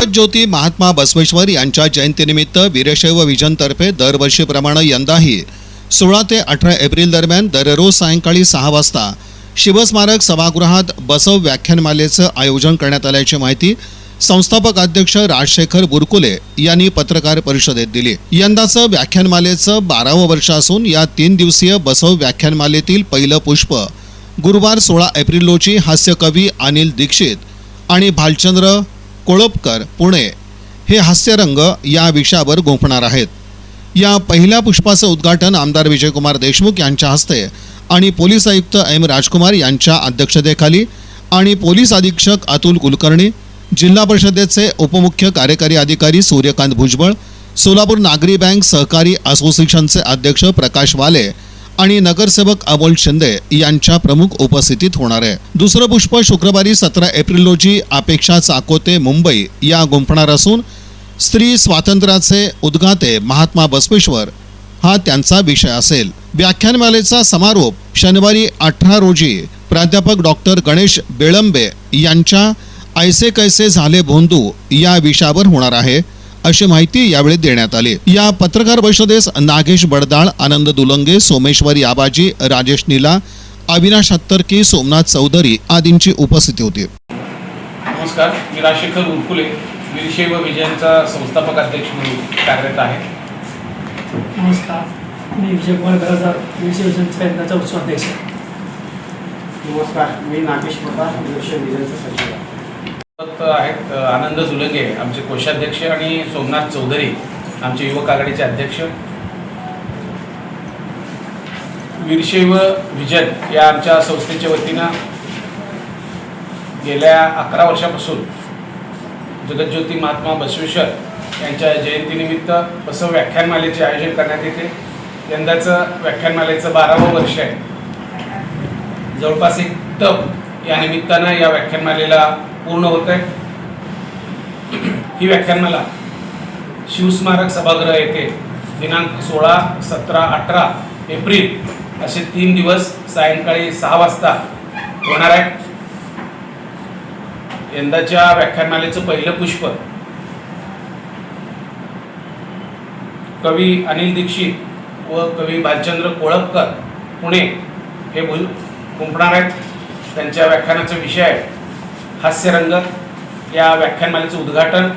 जगज्योती महात्मा बसवेश्वर यांच्या जयंतीनिमित्त वीरशैव विजनतर्फे दरवर्षीप्रमाणे यंदाही 16 ते 18 एप्रिल दरम्यान दररोज सायंकाळी 6 वाजता शिवस्मारक सभागृहात बसव व्याख्यानमालेचं आयोजन करण्यात आल्याची माहिती संस्थापक अध्यक्ष राजशेखर बुरकुले यांनी पत्रकार परिषदेत दिली। यंदाचं व्याख्यानमालेचं 12वं वर्ष असून या 3 दिवसीय बसव व्याख्यानमालेतील पहिलं पुष्प गुरुवार 16 एप्रिल रोजी हास्यकवी अनिल दीक्षित आणि भालचंद्र कोळपकर पुणे हे हास्यरंग या विषयावर गुंफणार आहेत। या पहिल्या पुष्पाचं उद्घाटन आमदार विजयकुमार देशमुख यांच्या हस्ते आणि पोलीस आयुक्त एम राजकुमार यांच्या अध्यक्षतेखाली आणि पोलीस अधीक्षक अतुल कुलकर्णी, जिल्हा परिषदेचे उपमुख्य कार्यकारी अधिकारी सूर्यकांत भुजबळ, सोलापूर नागरी बँक सहकारी असोसिएशनचे अध्यक्ष प्रकाश वाले आणि नगरसेवक अमोल शिंदे यांच्या प्रमुख उपस्थितीत होणार आहे। दुसरं पुष्प शुक्रवारी 17 एप्रिल रोजी अपेक्षा चाकोते मुंबई या गुंफणार असून स्त्री स्वातंत्र्याचे उद्गाते महात्मा बसवेश्वर हा त्यांचा विषय असेल। व्याख्यानमालेचा समारोप शनिवारी 18 रोजी प्राध्यापक डॉक्टर गणेश बेळंबे यांच्या ऐसे कैसे झाले भोंदू या विषयावर होणार आहे अशी माहिती यावेळी देण्यात आली। या पत्रकार परिषदेस नागेश बडदाळ, आनंद दुलंगे, सोमेश्वरी आबाजी, राजेश नीला, अविनाश हत्तरकी, सोमनाथ चौधरी आदींची उपस्थिती होती। नमस्कार, मी राजशेखर बुरकुले वीरशैव विजयांचा संस्थापक अध्यक्ष म्हणून कार्यरत आहे। नमस्कार, मी विजयकुमार घरादार वीरशैव विजयांचा यंदाचा उत्सवाध्यक्ष। नमस्कार, मी नागेश प्रकाश वीरशैव विजयांचा सचिव आहेत आनंद दुलंगे आमचे कोषाध्यक्ष आणि सोमनाथ चौधरी आमचे युवक आघाडीचे अध्यक्ष। वीरशैव विजन या आमच्या संस्थेच्या वतीनं गेल्या 11 वर्षापासून जगज्योती महात्मा बसवेश्वर यांच्या जयंतीनिमित्त बसव व्याख्यानमालेचे आयोजन करण्यात येते। यंदाचं व्याख्यानमालेचं 12वं वर्ष आहे। जवळपास एक तप या निमित्तानं या व्याख्यानमालेला पूर्ण होत आहे। ही व्याख्यानमाला शिवस्मारक सभागृह येथे दिनांक 16, 17, 18 एप्रिल असे 3 दिवस सायंकाळी 6 वाजता होणार आहे। यंदाच्या व्याख्यानमालेचं पहिलं पुष्प कवी अनिल दीक्षित व कवी भालचंद्र कोळपकर पुणे हे गुंफणार आहेत। त्यांच्या व्याख्यानाचा विषय आहे हास्यरंग। या व्याख्यानमालेचं उद्घाटन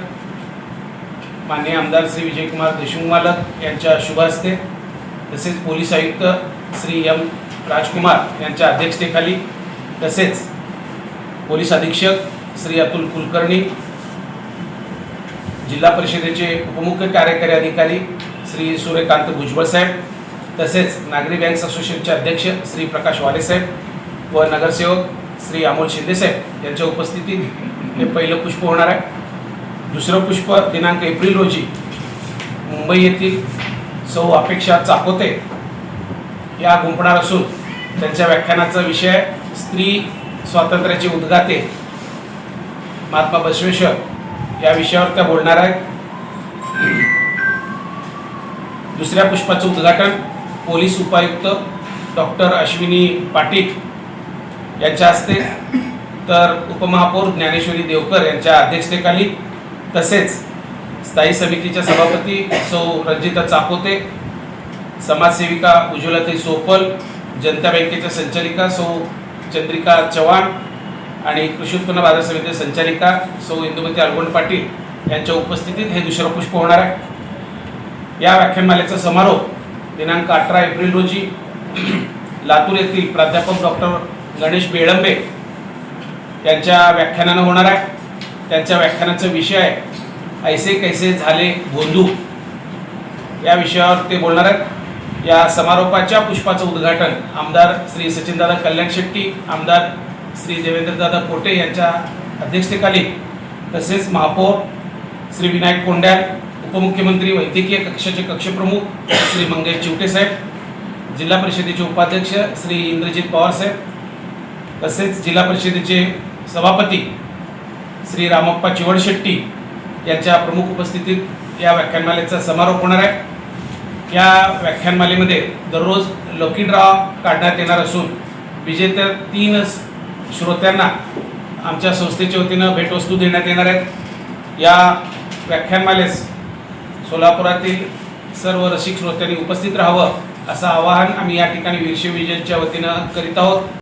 माननीय आमदार श्री विजयकुमार देशमुख मालक यांच्या शुभ हस्ते, तसेच पोलीस आयुक्त श्री एम राजकुमार यांच्या अध्यक्षतेखाली, तसेच पोलीस अधीक्षक श्री अतुल कुलकर्णी, जिल्हा परिषदेचे उपमुख्य कार्यकारी अधिकारी श्री सूर्यकांत भुजबळ साहेब, तसेच नागरी बँक असोसिएशनचे अध्यक्ष श्री प्रकाश वाले साहेब व नगरसेवक श्री अमोल शिंदे साहेब यांच्या उपस्थितीत हे पहिलं पुष्प होणार आहे। दुसरं पुष्प दिनांक एप्रिल रोजी मुंबई येथील सौ अपेक्षा चाकोते या गुंफणार असून त्यांच्या व्याख्यानाचा विषय स्त्री स्वातंत्र्याचे उद्गाते महात्मा बसवेश्वर या विषयावर त्या बोलणार आहेत। दुसऱ्या पुष्पाचं उद्घाटन पोलीस उपायुक्त डॉक्टर अश्विनी पाटील यांच्या हस्ते, तर उपमहापौर ज्ञानेश्वरी देवकर यांच्या अध्यक्षतेखाली, तसेच स्थायी समितीच्या सभापती सौ रंजिता चाकोते, समाजसेविका उज्ज्वलाताई सोपल, जनता बँकेच्या संचालिका सौ चंद्रिका चव्हाण आणि कृषी उत्पन्न बाजार समिती संचालिका सौ इंदुमती अलगोंड पाटील यांच्या उपस्थितीत हे दुसरं पुष्प होणार आहे। या व्याख्यानमालेचा समारोप दिनांक 18 एप्रिल रोजी लातूर येथील प्राध्यापक डॉक्टर गणेश बेळंबे यांच्या व्याख्यानानं होणार आहे। त्यांच्या व्याख्यानाचा विषय आहे ऐसे कैसे झाले भोंदू या विषयावर ते बोलणार आहेत। या समारोपाच्या पुष्पाचं उद्घाटन आमदार श्री सचिनदादा कल्याण शेट्टी, आमदार श्री देवेंद्रदादा कोटे यांच्या अध्यक्षतेखाली, तसेच महापौर श्री विनायक कोंड्याल, उपमुख्यमंत्री वैद्यकीय कक्षाचे कक्षप्रमुख श्री मंगेश चिवटे साहेब, जिल्हा परिषदेचे उपाध्यक्ष श्री इंद्रजित पवार साहेब, तसेच जिल्हा परिषदेचे सभापती श्री रामप्पा चिवडशेट्टी यांच्या प्रमुख उपस्थितीत या व्याख्यानमालेचा समारोप होणार आहे। या व्याख्यानमालेमध्ये दररोज लकी ड्रॉ काढण्यात येणार असून विजेत्या 3 श्रोत्यांना आमच्या संस्थेच्या वतीनं भेटवस्तू देण्यात येणार आहेत। या व्याख्यानमालेस सोलापुरातील सर्व रसिक श्रोत्यांनी उपस्थित राहावं असं आवाहन आम्ही या ठिकाणी वीरशैव विजनच्या वतीनं करीत आहोत.